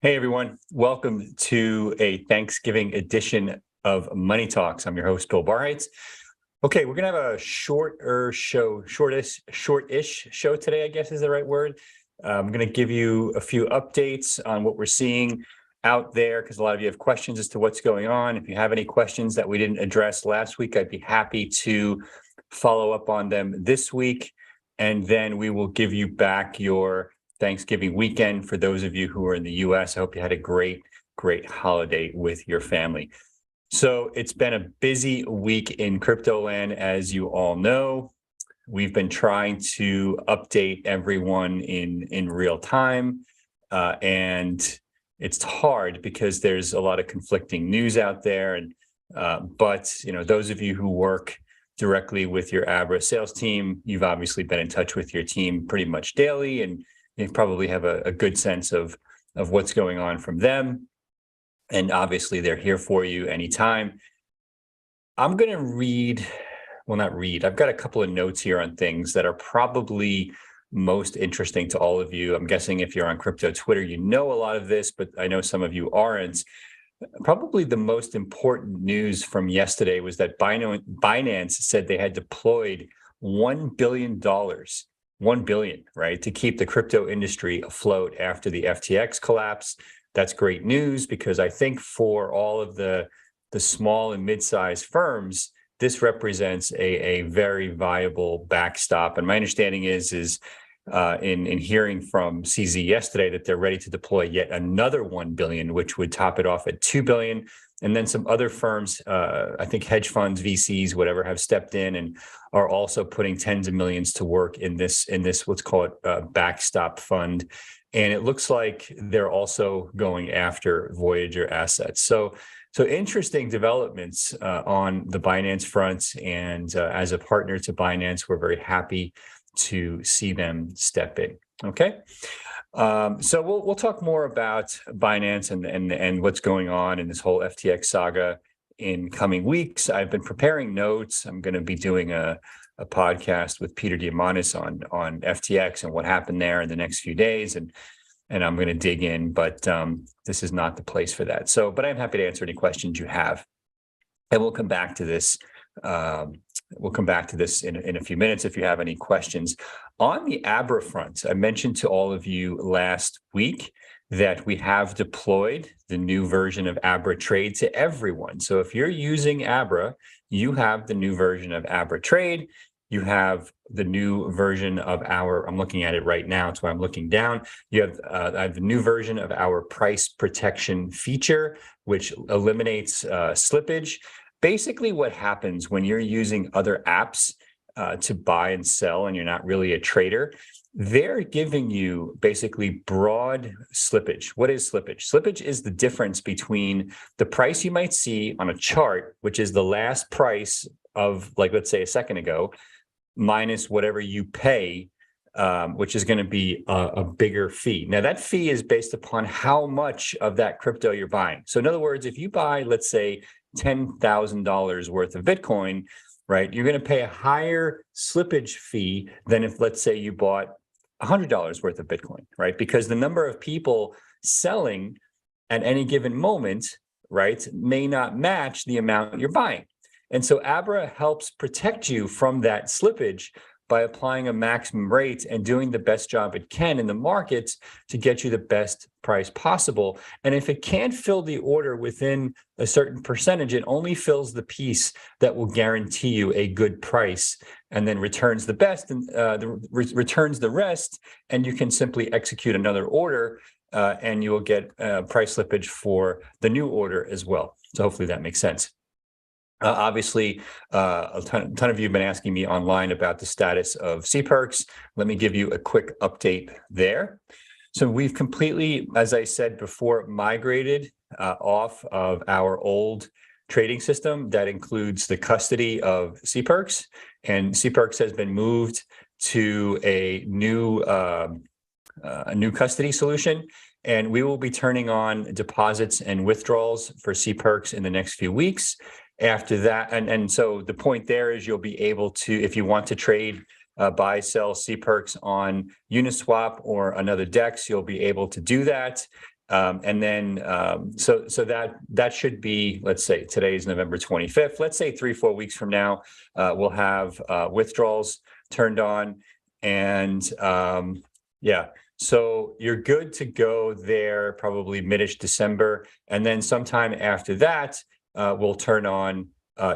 Hey everyone, welcome to a Thanksgiving edition of Money Talks. I'm your host, Bill Barhites. Okay, we're gonna have a shortish show today, I guess is the right word. I'm gonna give you a few updates on what we're seeing out there because a lot of you have questions as to what's going on. If you have any questions that we didn't address last week, I'd be happy to follow up on them this week. And then we will give you back your Thanksgiving weekend for those of you who are in the US. I hope you had a great holiday with your family. So it's been a busy week in crypto land, as you all know. We've been trying to update everyone in real time, and it's hard because there's a lot of conflicting news out there. And but those of you who work directly with your Abra sales team, you've obviously been in touch with your team pretty much daily, and you probably have a good sense of what's going on from them. And obviously they're here for you anytime. I'm going to I've got a couple of notes here on things that are probably most interesting to all of you. I'm guessing if you're on crypto Twitter, you know a lot of this, but I know some of you aren't. Probably the most important news from yesterday was that Binance said they had deployed $1 billion. 1 billion, right, to keep the crypto industry afloat after the FTX collapse. That's great news because I think for all of the small and mid-sized firms, this represents a very viable backstop. And my understanding is in hearing from CZ yesterday that they're ready to deploy yet another 1 billion, which would top it off at 2 billion. And then some other firms, I think hedge funds, VCs, whatever, have stepped in and are also putting tens of millions to work in this, let's call it backstop fund. And it looks like they're also going after Voyager assets. So interesting developments on the Binance front. And as a partner to Binance, we're very happy to see them step in. Okay. So we'll talk more about Binance and what's going on in this whole FTX saga in coming weeks. I've been preparing notes. I'm going to be doing a podcast with Peter Diamandis on FTX and what happened there in the next few days, and I'm going to dig in. But this is not the place for that. But I'm happy to answer any questions you have, and we'll come back to this. We'll come back to this in a few minutes if you have any questions. On the Abra front, I mentioned to all of you last week that we have deployed the new version of Abra Trade to everyone. So if you're using Abra, you have the new version of Abra Trade. You have the new version of I'm looking at it right now. That's why I'm looking down. You have I have the new version of our price protection feature, which eliminates slippage. Basically, what happens when you're using other apps to buy and sell and you're not really a trader, they're giving you basically broad slippage. What is slippage? Slippage is the difference between the price you might see on a chart, which is the last price of, like, let's say a second ago, minus whatever you pay, which is going to be a bigger fee. Now, that fee is based upon how much of that crypto you're buying. So in other words, if you buy, let's say, $10,000 worth of Bitcoin, right, you're going to pay a higher slippage fee than if, let's say, you bought $100 worth of Bitcoin, right? Because the number of people selling at any given moment, right, may not match the amount you're buying. And so Abra helps protect you from that slippage by applying a maximum rate and doing the best job it can in the markets to get you the best price possible. And if it can't fill the order within a certain percentage, it only fills the piece that will guarantee you a good price, and then returns the best and returns the rest, and you can simply execute another order, and you will get price slippage for the new order as well. So hopefully that makes sense. Obviously, a ton of you have been asking me online about the status of CPERKS. Let me give you a quick update there. So we've completely, as I said before, migrated off of our old trading system that includes the custody of CPERKS, and CPERKS has been moved to a new custody solution. And we will be turning on deposits and withdrawals for CPERKS in the next few weeks. After that, and so the point there is you'll be able to, if you want to trade, buy, sell CPERKS on Uniswap or another DEX, you'll be able to do that. And then, so that should be, let's say today is November 25th. Let's say 3-4 weeks from now, we'll have withdrawals turned on, and yeah. So you're good to go there probably mid-ish December, and then sometime after that, we'll turn on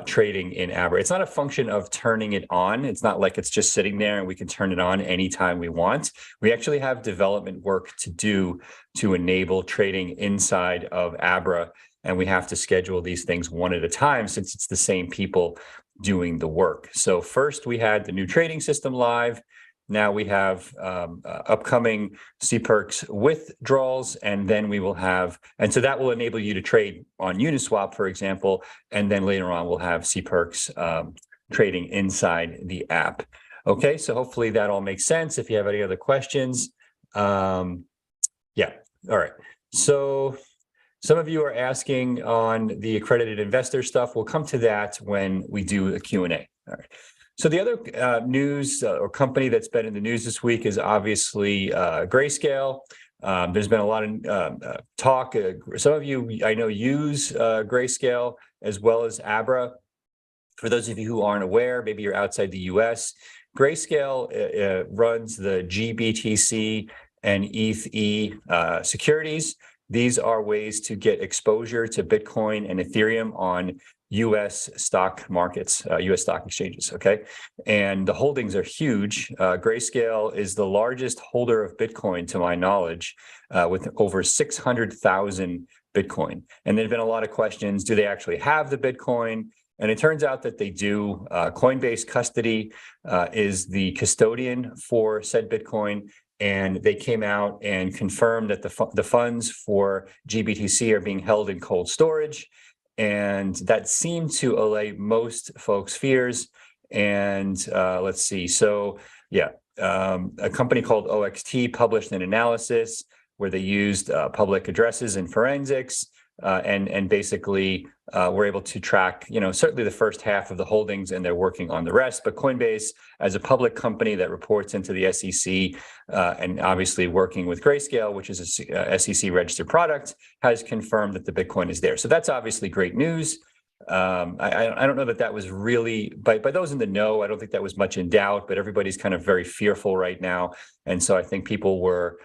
trading in Abra. It's not a function of turning it on. It's not like it's just sitting there and we can turn it on anytime we want. We actually have development work to do to enable trading inside of Abra, and we have to schedule these things one at a time since it's the same people doing the work. So first we had the new trading system live. Now we have upcoming CPERKS withdrawals, and then we will have, and so that will enable you to trade on Uniswap, for example, and then later on we'll have CPERKS trading inside the app. Okay, so hopefully that all makes sense. If you have any other questions, yeah, all right. So some of you are asking on the accredited investor stuff. We'll come to that when we do a Q&A. All right. So the other news or company that's been in the news this week is obviously Grayscale. There's been a lot of talk. Some of you I know use Grayscale as well as Abra. For those of you who aren't aware, maybe you're outside the US, Grayscale runs the GBTC and ETH securities. These are ways to get exposure to Bitcoin and Ethereum on U.S. stock markets, U.S. stock exchanges, okay? And the holdings are huge. Grayscale is the largest holder of Bitcoin, to my knowledge, with over 600,000 Bitcoin. And there have been a lot of questions, do they actually have the Bitcoin? And it turns out that they do. Coinbase Custody is the custodian for said Bitcoin, and they came out and confirmed that the funds for GBTC are being held in cold storage. And that seemed to allay most folks' fears. And let's see. So yeah, a company called OXT published an analysis where they used public addresses and forensics, and basically were able to track, certainly the first half of the holdings, and they're working on the rest. But Coinbase, as a public company that reports into the SEC, and obviously working with Grayscale, which is a SEC registered product, has confirmed that the Bitcoin is there. So that's obviously great news. I don't know that that was really, by those in the know, I don't think that was much in doubt, but everybody's kind of very fearful right now. And so I think people were,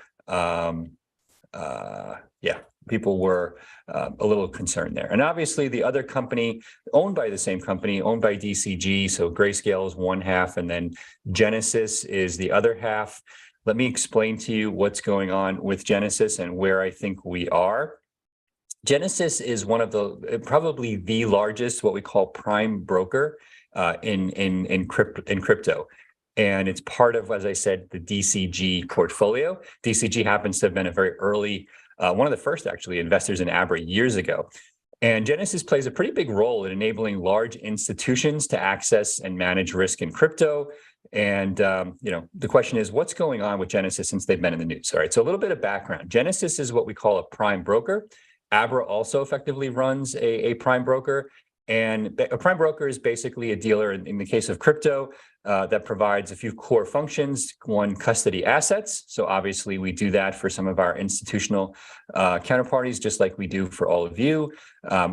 people were a little concerned there. And obviously the other company owned by the same company, owned by DCG, so Grayscale is one half and then Genesis is the other half. Let me explain to you what's going on with Genesis and where I think we are. Genesis is one of the, probably the largest, what we call prime broker in crypto. And it's part of, as I said, the DCG portfolio. DCG happens to have been a very early, one of the first actually investors in Abra years ago. And Genesis plays a pretty big role in enabling large institutions to access and manage risk in crypto. And, the question is, what's going on with Genesis since they've been in the news? All right, so a little bit of background. Genesis is what we call a prime broker. Abra also effectively runs a prime broker. And a prime broker is basically a dealer, in the case of crypto, that provides a few core functions. One, custody assets. So obviously we do that for some of our institutional counterparties, just like we do for all of you.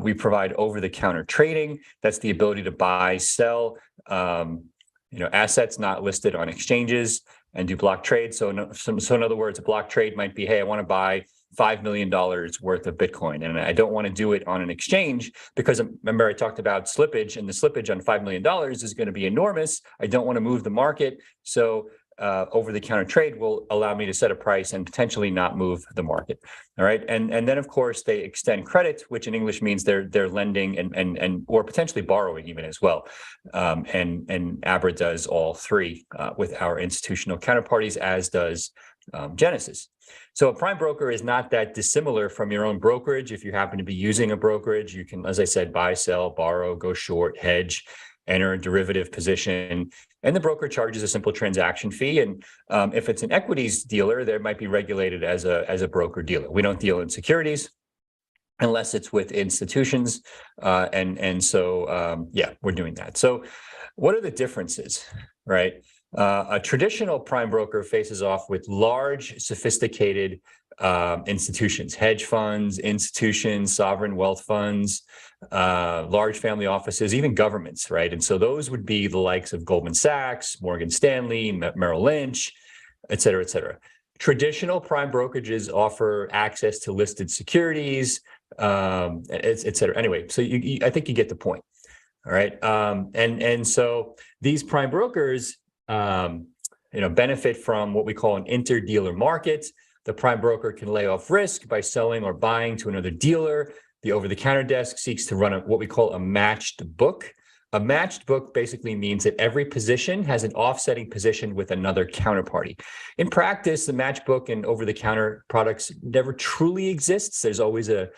We provide over-the-counter trading. That's the ability to buy, sell, assets not listed on exchanges and do block trades. So in other words, a block trade might be, hey, I want to buy $5 million worth of Bitcoin. And I don't want to do it on an exchange because remember I talked about slippage, and the slippage on $5 million is going to be enormous. I don't want to move the market. So over-the-counter trade will allow me to set a price and potentially not move the market. All right. And then of course they extend credit, which in English means they're lending and or potentially borrowing even as well. And Abra does all three with our institutional counterparties, as does Genesis. So a prime broker is not that dissimilar from your own brokerage. If you happen to be using a brokerage, you can, as I said, buy, sell, borrow, go short, hedge, enter a derivative position, and the broker charges a simple transaction fee. And if it's an equities dealer, they might be regulated as a broker dealer. We don't deal in securities unless it's with institutions, so we're doing that. So what are the differences, right? A traditional prime broker faces off with large, sophisticated institutions, hedge funds, institutions, sovereign wealth funds, large family offices, even governments, right? And so those would be the likes of Goldman Sachs, Morgan Stanley, Merrill Lynch, et cetera, et cetera. Traditional prime brokerages offer access to listed securities, et cetera. Anyway, so I think you get the point. All right. And so these prime brokers, benefit from what we call an interdealer market. The prime broker can lay off risk by selling or buying to another dealer. The over-the-counter desk seeks to run what we call a matched book. A matched book basically means that every position has an offsetting position with another counterparty. In practice, the match book and over-the-counter products never truly exists. There's always a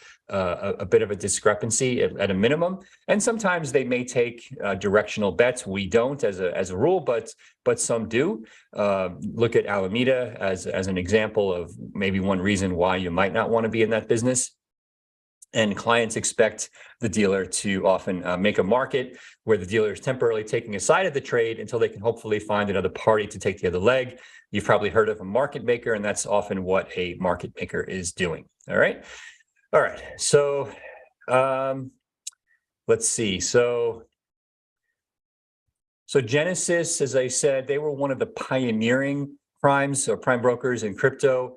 bit of a discrepancy at a minimum, and sometimes they may take directional bets. We don't, as a rule, but some do. Look at Alameda as an example of maybe one reason why you might not want to be in that business. And clients expect the dealer to often make a market where the dealer is temporarily taking a side of the trade until they can hopefully find another party to take the other leg. You've probably heard of a market maker, and that's often what a market maker is doing. All right. So let's see. So Genesis, as I said, they were one of the pioneering primes or prime brokers in crypto.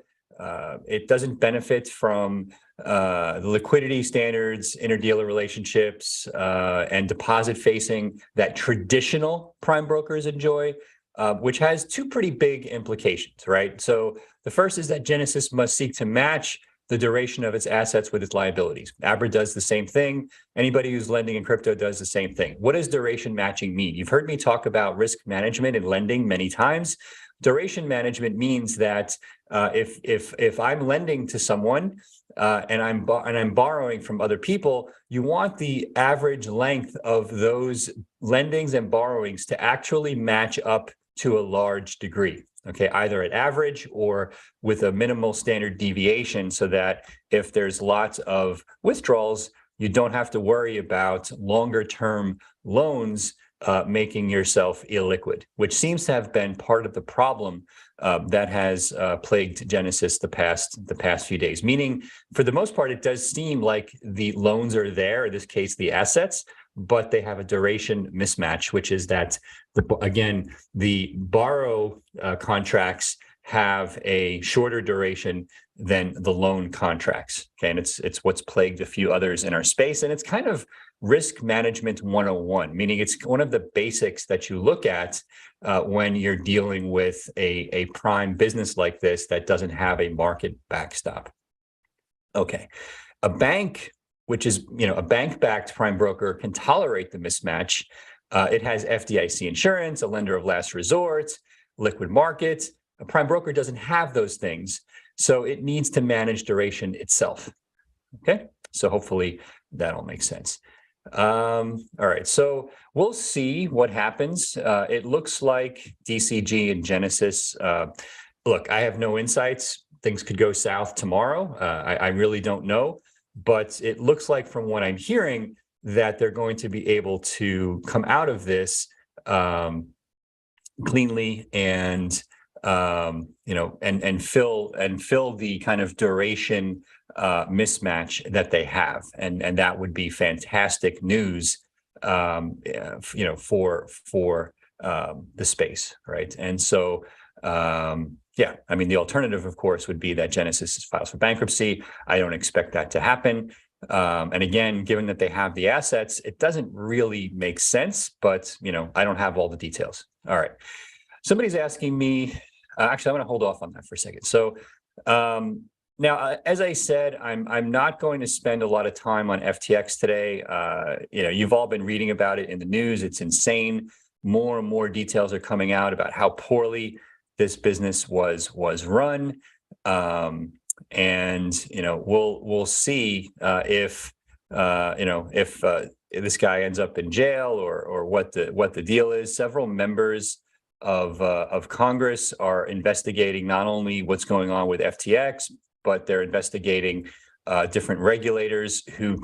It doesn't benefit from the liquidity standards, interdealer relationships, and deposit facing that traditional prime brokers enjoy, which has two pretty big implications, right? So the first is that Genesis must seek to match the duration of its assets with its liabilities. Abra does the same thing. Anybody who's lending in crypto does the same thing. What does duration matching mean? You've heard me talk about risk management and lending many times. Duration management means that if I'm lending to someone and I'm borrowing from other people, you want the average length of those lendings and borrowings to actually match up to a large degree. Okay, either at average or with a minimal standard deviation, so that if there's lots of withdrawals, you don't have to worry about longer term loans making yourself illiquid, which seems to have been part of the problem that has plagued Genesis the past few days. Meaning, for the most part, it does seem like the loans are there, in this case, the assets, but they have a duration mismatch, which is that, the borrow contracts have a shorter duration than the loan contracts. Okay, and it's what's plagued a few others in our space, and it's kind of risk management 101, meaning it's one of the basics that you look at when you're dealing with a prime business like this that doesn't have a market backstop. Okay, a bank, which is a bank-backed prime broker, can tolerate the mismatch. It has FDIC insurance, a lender of last resort, liquid markets. A prime broker doesn't have those things, so it needs to manage duration itself. Okay, so hopefully that all makes sense. All right, so we'll see what happens. It looks like DCG and Genesis. Look, I have no insights. Things could go south tomorrow. I really don't know, but it looks like, from what I'm hearing, that they're going to be able to come out of this cleanly and fill the kind of duration mismatch that they have, and that would be fantastic news, for the space, right? And so, the alternative, of course, would be that Genesis files for bankruptcy. I don't expect that to happen. And again, given that they have the assets, it doesn't really make sense, but I don't have all the details. All right. Somebody's asking me, actually, I'm going to hold off on that for a second. So now, as I said, I'm not going to spend a lot of time on FTX today. You've all been reading about it in the news. It's insane. More and more details are coming out about how poorly this business was run. We'll see if this guy ends up in jail or what the deal is. Several members of Congress are investigating not only what's going on with FTX, but they're investigating different regulators who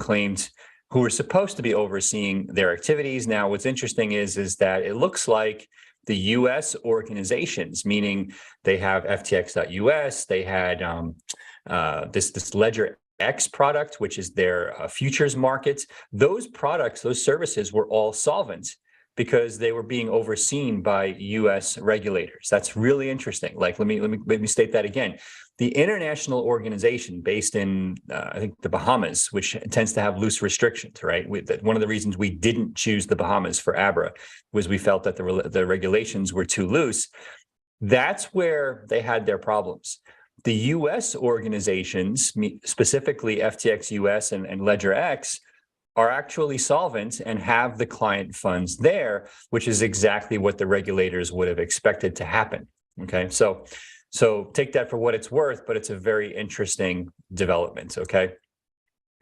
were supposed to be overseeing their activities. Now, what's interesting is that it looks like the U.S. organizations, meaning they have FTX.US, they had this Ledger X product, which is their futures market. Those products, those services were all solvent because they were being overseen by U.S. regulators. That's really interesting. Like, let me state that again. The international organization based in, I think, the Bahamas, which tends to have loose restrictions, right? One of the reasons we didn't choose the Bahamas for Abra was we felt that the regulations were too loose. That's where they had their problems. The U.S. organizations, specifically FTX US and Ledger X, are actually solvent and have the client funds there, which is exactly what the regulators would have expected to happen. Okay, so take that for what it's worth, but it's a very interesting development. Okay,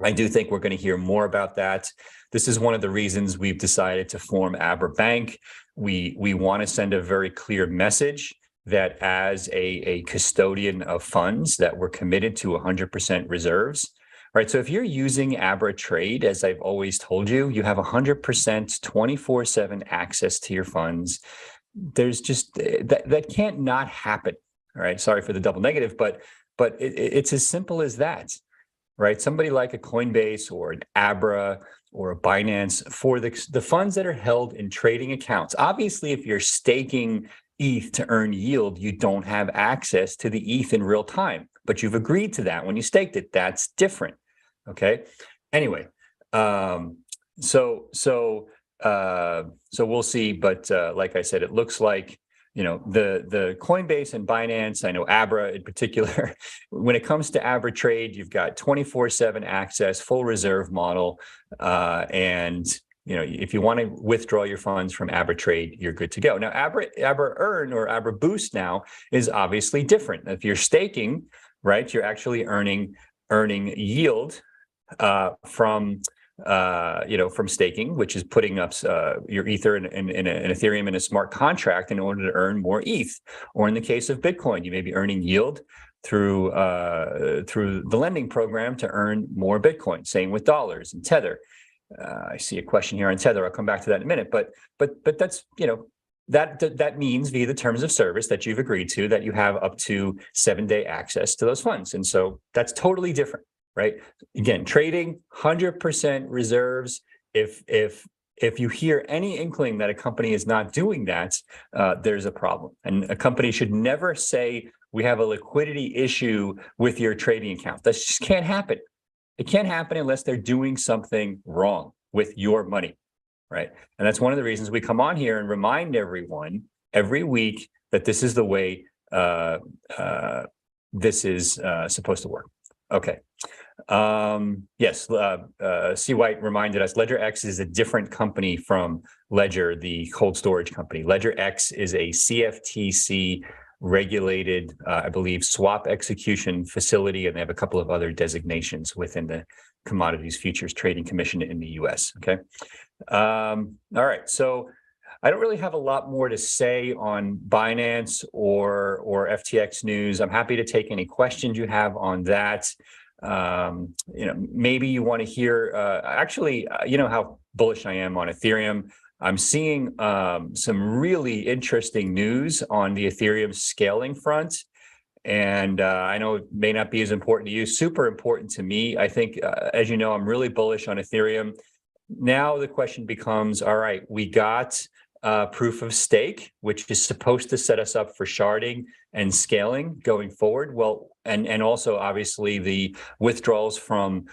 I do think we're going to hear more about that. This is one of the reasons we've decided to form Abra Bank. We want to send a very clear message that as a custodian of funds that we're committed to 100% reserves. Right. So if you're using Abra Trade, as I've always told you, you have 100% 24/7 access to your funds. There's just that can't not happen. All right. Sorry for the double negative, but it's as simple as that. Right. Somebody like a Coinbase or an Abra or a Binance, for the funds that are held in trading accounts. Obviously, if you're staking ETH to earn yield, you don't have access to the ETH in real time, but you've agreed to that when you staked it. That's different. Okay. Anyway, so we'll see. But like I said, it looks like, you know, the Coinbase and Binance, I know Abra in particular, when it comes to Abra Trade, you've got 24/7 access, full reserve model, and you know, if you want to withdraw your funds from Abra Trade, you're good to go. Now, Abra Earn or Abra Boost now is obviously different. If you're staking, right, you're actually earning yield from staking, which is putting up your Ether in an Ethereum in a smart contract in order to earn more ETH. Or in the case of Bitcoin, you may be earning yield through the lending program to earn more Bitcoin. Same with dollars and Tether. I see a question here on Tether. I'll come back to that in a minute. But that's, you know, that means via the terms of service that you've agreed to that you have up to 7-day access to those funds. And so that's totally different, right? Again, trading 100% reserves. If you hear any inkling that a company is not doing that, there's a problem. And a company should never say, we have a liquidity issue with your trading account. That just can't happen. It can't happen unless they're doing something wrong with your money, right? And that's one of the reasons we come on here and remind everyone every week that this is the way this is supposed to work. Okay. Yes, C. White reminded us Ledger X is a different company from Ledger, the cold storage company. Ledger X is a CFTC regulated, I believe, swap execution facility, and they have a couple of other designations within the Commodities Futures Trading Commission in the US. Okay. All right. So I don't really have a lot more to say on Binance or FTX news. I'm happy to take any questions you have on that. You know, maybe you want to hear, actually, you know how bullish I am on Ethereum. I'm seeing some really interesting news on the Ethereum scaling front. And I know it may not be as important to you, super important to me. I think, as you know, I'm really bullish on Ethereum. Now the question becomes, all right, we got proof of stake, which is supposed to set us up for sharding and scaling going forward. Well, and also obviously the withdrawals from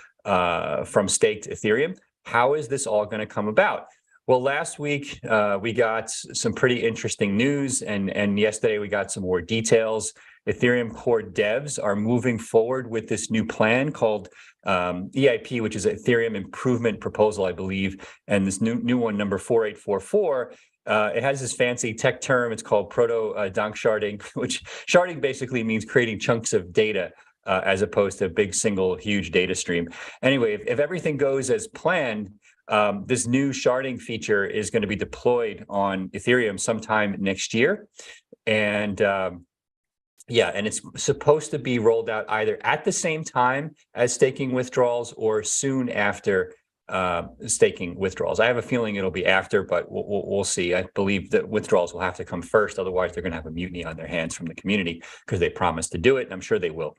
staked Ethereum. How is this all going to come about? Well, last week we got some pretty interesting news, and yesterday we got some more details. Ethereum core devs are moving forward with this new plan called EIP, which is Ethereum Improvement Proposal, I believe, and this new one, number 4844. It has this fancy tech term. It's called proto-dank sharding, which sharding basically means creating chunks of data as opposed to a big single huge data stream. Anyway, if everything goes as planned, this new sharding feature is going to be deployed on Ethereum sometime next year. And yeah, and it's supposed to be rolled out either at the same time as staking withdrawals or soon after staking withdrawals. I have a feeling it'll be after, but we'll see. I believe that withdrawals will have to come first. Otherwise, they're going to have a mutiny on their hands from the community because they promised to do it, and I'm sure they will.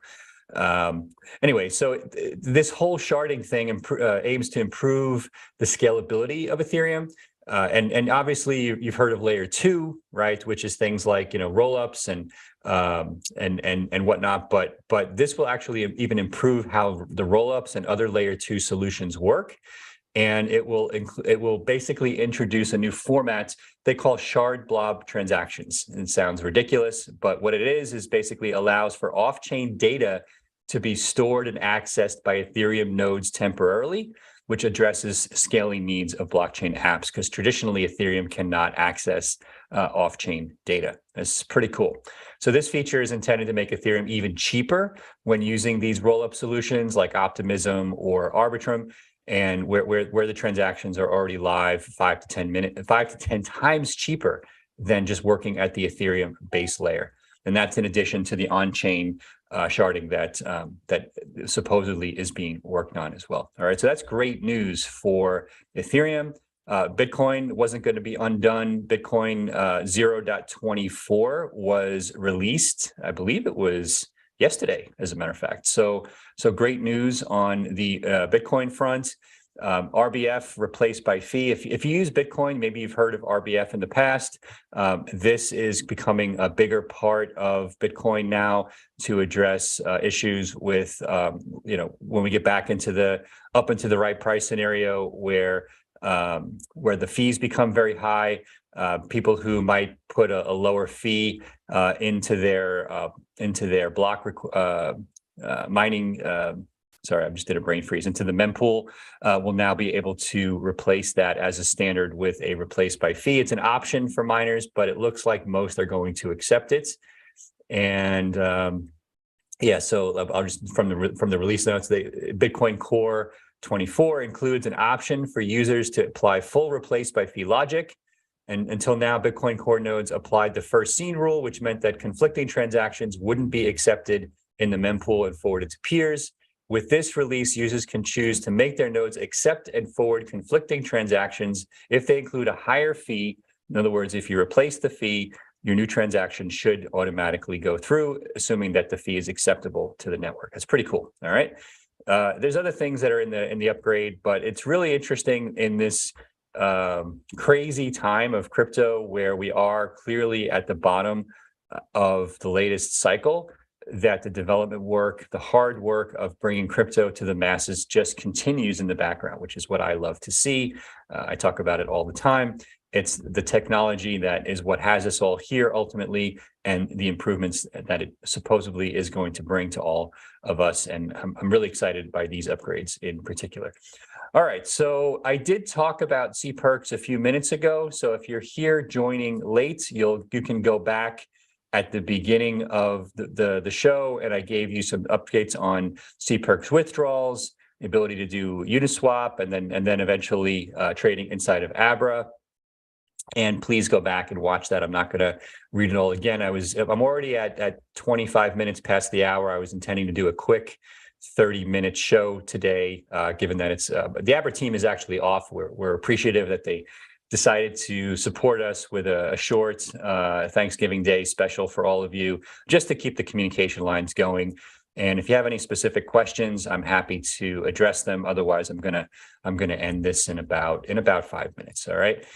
Anyway, so this whole sharding thing aims to improve the scalability of Ethereum. And obviously you've heard of layer 2, right? Which is things like, rollups and whatnot. But this will actually even improve how the rollups and other layer 2 solutions work. And it will basically introduce a new format they call shard blob transactions. And it sounds ridiculous, but what it is basically allows for off-chain data to be stored and accessed by Ethereum nodes temporarily, which addresses scaling needs of blockchain apps, because traditionally Ethereum cannot access off-chain data. That's pretty cool. So this feature is intended to make Ethereum even cheaper when using these rollup solutions like Optimism or Arbitrum, and where the transactions are already live 5 to 10 times cheaper than just working at the Ethereum base layer. And that's in addition to the on-chain sharding that supposedly is being worked on as well. All right, so that's great news for Ethereum. Bitcoin wasn't going to be undone. Bitcoin 0.24 was released. I believe it was yesterday, as a matter of fact. So great news on the Bitcoin front. RBF replaced by fee. If you use Bitcoin, maybe you've heard of RBF in the past. This is becoming a bigger part of Bitcoin now to address issues with, when we get back into the right price scenario where the fees become very high. People who might put a lower fee into their block mining. Sorry, I just did a brain freeze. Into the mempool will now be able to replace that as a standard with a replace by fee. It's an option for miners, but it looks like most are going to accept it. And so I'll just from the release notes, the Bitcoin Core 24 includes an option for users to apply full replace by fee logic. And until now, Bitcoin Core nodes applied the first seen rule, which meant that conflicting transactions wouldn't be accepted in the mempool and forwarded to peers. With this release, users can choose to make their nodes accept and forward conflicting transactions if they include a higher fee. In other words, if you replace the fee, your new transaction should automatically go through, assuming that the fee is acceptable to the network. That's pretty cool. All right. There's other things that are in the upgrade, but it's really interesting in this crazy time of crypto where we are clearly at the bottom of the latest cycle, that the development work, the hard work of bringing crypto to the masses just continues in the background, which is what I love to see. I talk about it all the time. It's the technology that is what has us all here ultimately, and the improvements that it supposedly is going to bring to all of us. And I'm really excited by these upgrades in particular. All right, so I did talk about CPERKS a few minutes ago. So if you're here joining late, you can go back at the beginning of the show, and I gave you some updates on CPERKS withdrawals, the ability to do Uniswap, and then eventually trading inside of Abra. And please go back and watch that. I'm not going to read it all again. I'm already at 25 minutes past the hour. I was intending to do a quick 30-minute show today, given that it's the Abra team is actually off. We're appreciative that they decided to support us with a short Thanksgiving Day special for all of you, just to keep the communication lines going. And if you have any specific questions, I'm happy to address them. Otherwise, I'm gonna end this in about 5 minutes. All right.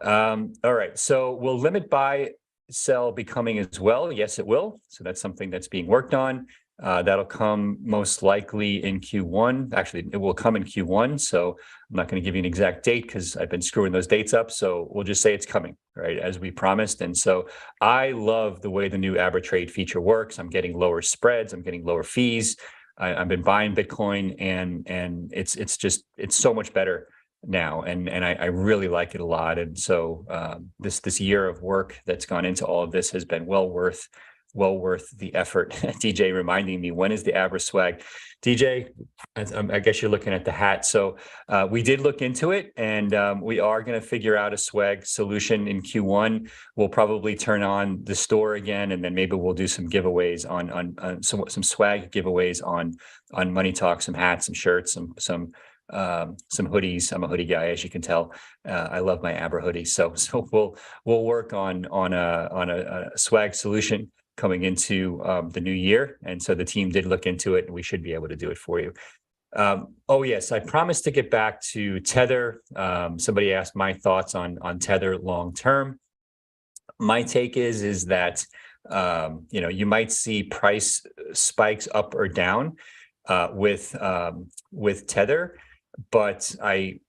All right. So will limit buy sell be coming as well? Yes, it will. So that's something that's being worked on. That'll come most likely in Q1. Actually, it will come in Q1. So I'm not going to give you an exact date because I've been screwing those dates up. So we'll just say it's coming, right, as we promised. And so I love the way the new Abra trade feature works. I'm getting lower spreads. I'm getting lower fees. I've been buying Bitcoin, and it's so much better now, and I really like it a lot. And so this year of work that's gone into all of this has been well worth the effort. DJ reminding me, when is the Abra swag? DJ, I guess you're looking at the hat. So we did look into it, and we are going to figure out a swag solution in Q1. We'll probably turn on the store again, and then maybe we'll do some giveaways on some swag giveaways on Money Talk, some hats, some shirts, some hoodies. I'm a hoodie guy, as you can tell. I love my Abra hoodie. So we'll work on a swag solution. coming into the new year. And so the team did look into it, and we should be able to do it for you. Oh, yes, I promised to get back to Tether. Somebody asked my thoughts on Tether long term. My take is that you might see price spikes up or down with Tether, but I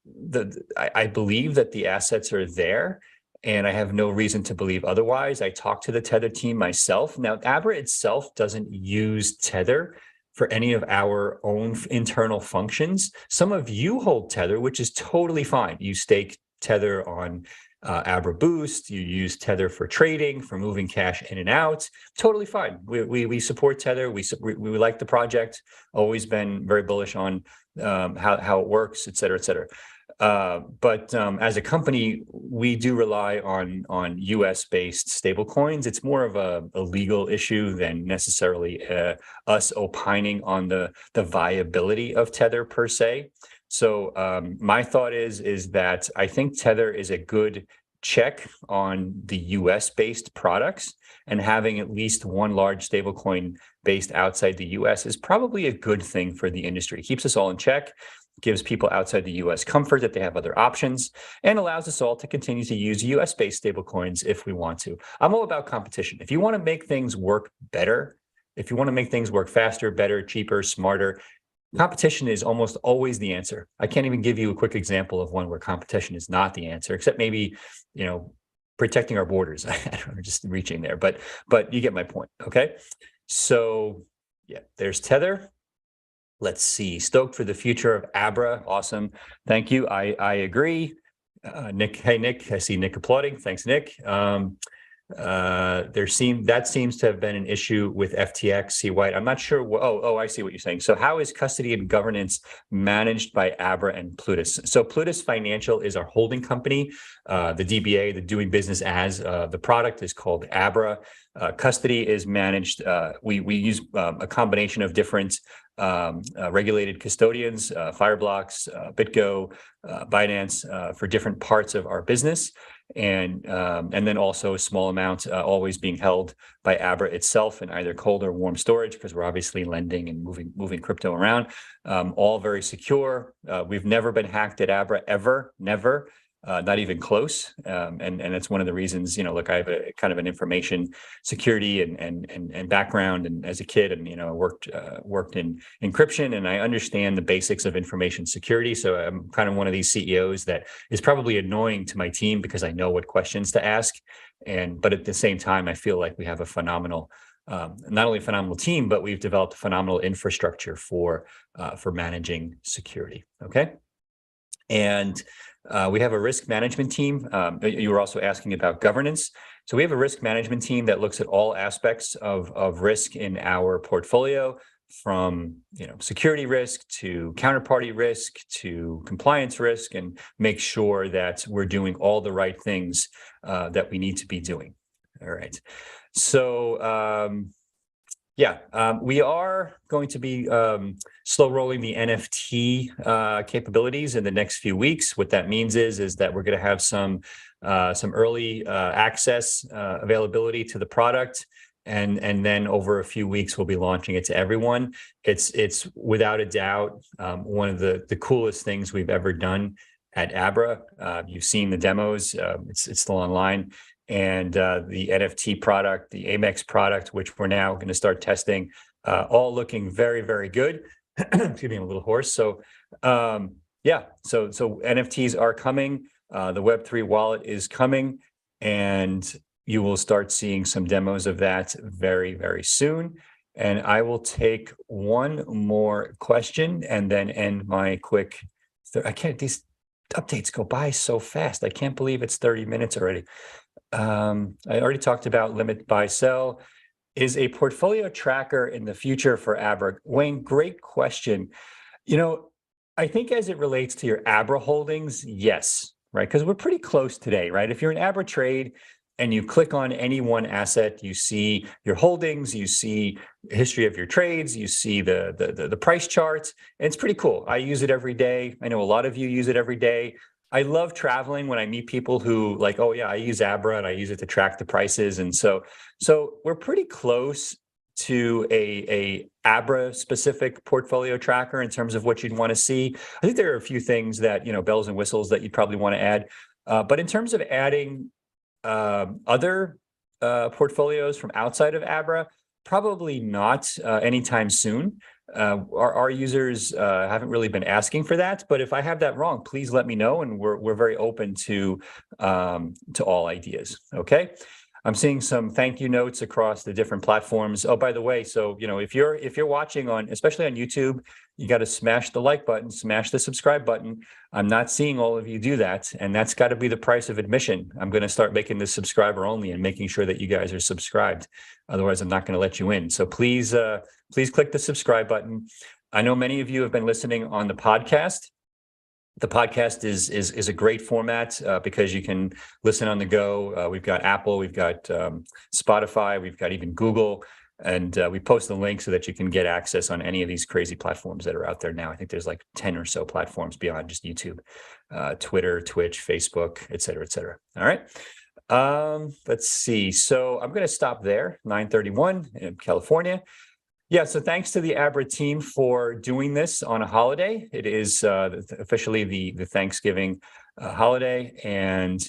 believe that the assets are there, and I have no reason to believe otherwise. I talked to the Tether team myself. Now, Abra itself doesn't use Tether for any of our own internal functions. Some of you hold Tether, which is totally fine. You stake Tether on Abra Boost, you use Tether for trading, for moving cash in and out. Totally fine. We support Tether. We like the project. Always been very bullish on how it works, et cetera, et cetera. But as a company, we do rely on US-based stablecoins. It's more of a legal issue than necessarily us opining on the viability of Tether per se. So my thought is that I think Tether is a good check on the US-based products, and having at least one large stablecoin based outside the US is probably a good thing for the industry. It keeps us all in check, gives people outside the US comfort that they have other options, and allows us all to continue to use US-based stablecoins if we want to. I'm all about competition. If you want to make things work better, if you want to make things work faster, better, cheaper, smarter, competition is almost always the answer. I can't even give you a quick example of one where competition is not the answer, except maybe, protecting our borders. I don't know, just reaching there, but you get my point. Okay. So yeah, there's Tether. Let's see. Stoked for the future of Abra. Awesome. Thank you. I agree. Nick. Hey, Nick. I see Nick applauding. Thanks, Nick. That seems to have been an issue with FTX. See White. I'm not sure. I see what you're saying. So how is custody and governance managed by Abra and Plutus? So Plutus Financial is our holding company. The DBA, the doing business as, the product is called Abra. Custody is managed. We use a combination of different regulated custodians, Fireblocks, BitGo, Binance, for different parts of our business. And then also a small amount always being held by Abra itself in either cold or warm storage, because we're obviously lending and moving crypto around. All very secure. We've never been hacked at Abra, ever, never. Not even close. And it's one of the reasons, look, I have a kind of an information security and background, and as a kid, and I worked in encryption, and I understand the basics of information security. So I'm kind of one of these CEOs that is probably annoying to my team because I know what questions to ask. But at the same time, I feel like we have a phenomenal, not only a phenomenal team, but we've developed a phenomenal infrastructure for managing security. Okay. And we have a risk management team. You were also asking about governance. So we have a risk management team that looks at all aspects of risk in our portfolio, from security risk to counterparty risk to compliance risk, and make sure that we're doing all the right things that we need to be doing. All right. So we are going to be slow rolling the NFT capabilities in the next few weeks. What that means is that we're going to have some early access availability to the product, and then over a few weeks we'll be launching it to everyone. It's without a doubt one of the coolest things we've ever done at Abra. You've seen the demos. It's still online. And the NFT product, the Amex product, which we're now going to start testing, all looking very, very good. Excuse me, I'm a little hoarse. So so NFTs are coming. The Web3 wallet is coming, and you will start seeing some demos of that very, very soon. And I will take one more question and then end my quick. These updates go by so fast. I can't believe it's 30 minutes already. I already talked about limit buy sell. Is a portfolio tracker in the future for Abra? Wayne, great question. I think as it relates to your Abra holdings, yes, right? Because we're pretty close today, right? If you're an Abra trade and you click on any one asset, you see your holdings, you see the history of your trades, you see the price charts, and it's pretty cool. I use it every day. I know a lot of you use it every day. I love traveling when I meet people who like, oh yeah, I use Abra and I use it to track the prices. And so we're pretty close to a Abra specific portfolio tracker in terms of what you'd want to see. I think there are a few things that, bells and whistles that you'd probably want to add. But in terms of adding other portfolios from outside of Abra, probably not anytime soon. Our users haven't really been asking for that, but if I have that wrong, please let me know, and we're very open to all ideas. Okay. I'm seeing some thank you notes across the different platforms. Oh, by the way, so if you're watching on, especially on YouTube, you got to smash the like button, smash the subscribe button. I'm not seeing all of you do that, and that's got to be the price of admission. I'm going to start making this subscriber only and making sure that you guys are subscribed. Otherwise, I'm not going to let you in. So please click the subscribe button. I know many of you have been listening on the podcast. The podcast is a great format because you can listen on the go. We've got Apple, we've got Spotify, we've got even Google, and we post the link so that you can get access on any of these crazy platforms that are out there now. I think there's like 10 or so platforms beyond just YouTube, Twitter, Twitch, Facebook, et cetera, et cetera. All right. Let's see. So I'm going to stop there, 9:31 in California. Yeah, so thanks to the Abra team for doing this on a holiday. It is officially the Thanksgiving holiday, and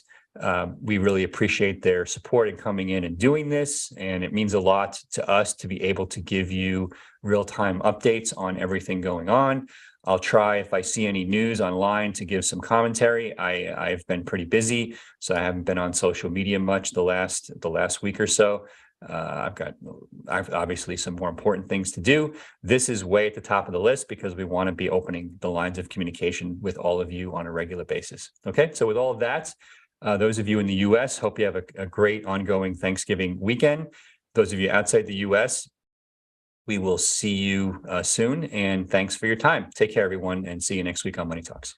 we really appreciate their support in coming in and doing this. And it means a lot to us to be able to give you real-time updates on everything going on. I'll try, if I see any news online, to give some commentary. I've been pretty busy, so I haven't been on social media much the last week or so. I've obviously some more important things to do. This is way at the top of the list because we want to be opening the lines of communication with all of you on a regular basis. Okay, so with all of that, those of you in the US, hope you have a great ongoing Thanksgiving weekend. Those of you outside the US, we will see you soon, and thanks for your time. Take care, everyone, and see you next week on Money Talks.